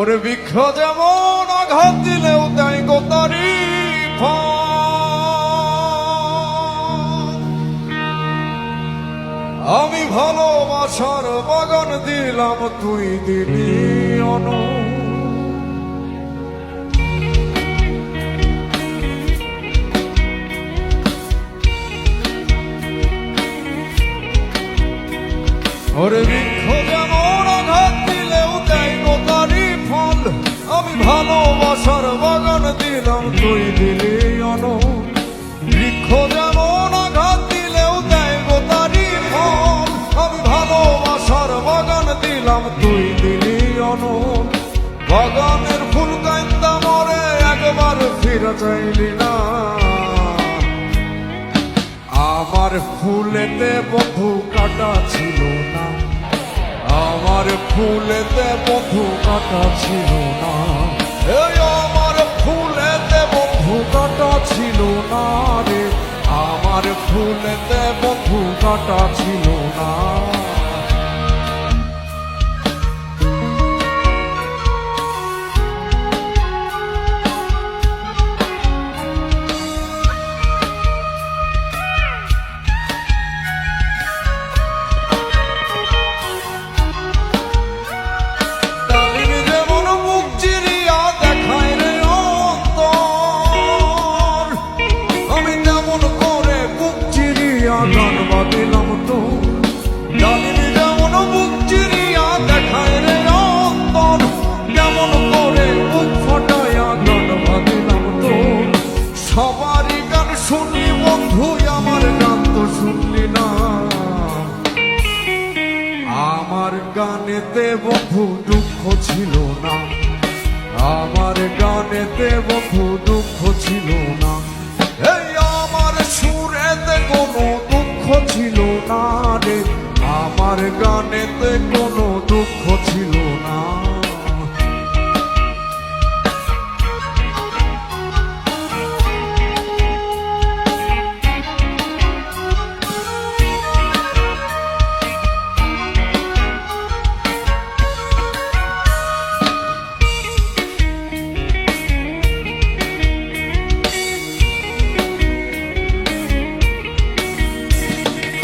ওরে বৃক্ষ যেমন আঘাত দিলেও তাই গো তারি আমি ভালোবাসার বাগান দিলাম তুই দিলি অনু ওরে বৃক্ষ যেমন আঘাত দিলেও তাই গো তারি ফল আমি ভালোবাসার বাগান দিলাম তুই দিলি অনু বৃক্ষ যেমন আঘাত দিলেও তাই গো তারি ফল আমি ভালোবাসার বাগান দিলাম তুই দিলি অনু বাগানের ফুল কান্দা মরে একবার ফিরে চাইলি না আমার ফুলেতে বন্ধু কাটা ছিল না আমার ফুলেতে বন্ধু কাটা ছিল না এই আমার ফুলেতে বন্ধু কাটা ছিল না রে আমার ফুলেতে বন্ধু কাটা ছিল না গান বাদিলাম তো ডালিমি যেমন বুক চিরিয়া দেখায় রে অন্তর যেমন করে বুক ফটাইয়া গান বাদিলাম তো সবারই গান শুনলি বন্ধু আমার গান তো শুনলি না আমার গানেতে বন্ধু দুঃখ ছিল না আমার গানেতে বন্ধু দুঃখ ছিল না এই আমার সুরেতে কোনো দুঃখ ছিল না রে আমার গানেতে কোনো দুঃখ ছিল না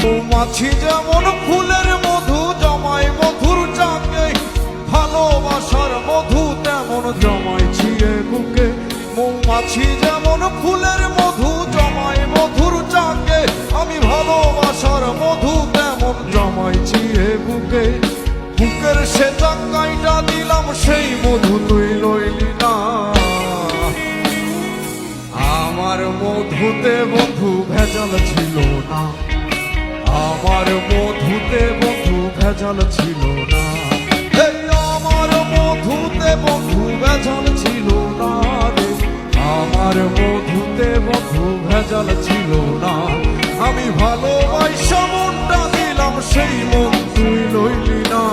মৌমাছি যেমন ফুলের মধু জমায় মধুর চাকে ভালোবাসার মধু তেমন জমাইছি এ বুকে মৌমাছি যেমন ফুলের মধু জমায় মধুর চাকে আমি ভালোবাসার মধু তেমন জমাইছি এ বুকে বুকের সে চাকাইটা দিলাম সেই মধু তুই লইলি না আমার মধুতে বন্ধু ভেজাল ছিল না আমার মধুতে বন্ধু ভেজাল ছিল না এই আমার মধুতে বন্ধু ভেজাল ছিল না রে আমার মধুতে বন্ধু ভেজাল ছিল না আমি ভালোবাসা মনটা দিলাম সেই মন তুই লইলি না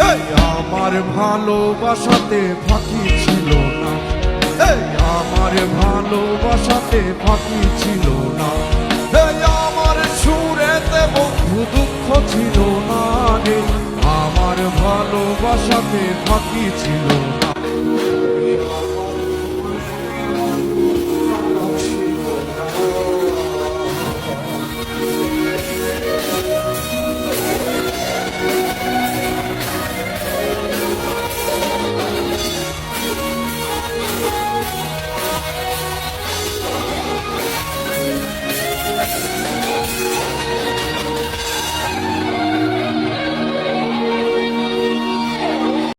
এই আমার ভালোবাসাতে ফাঁকি ছিল না এই আমার ভালোবাসাতে ফাঁকি ছিল না আমার সুরেতে বন্ধু দুঃখ ছিল না রে আমার ভালোবাসাতে ফাঁকি ছিল না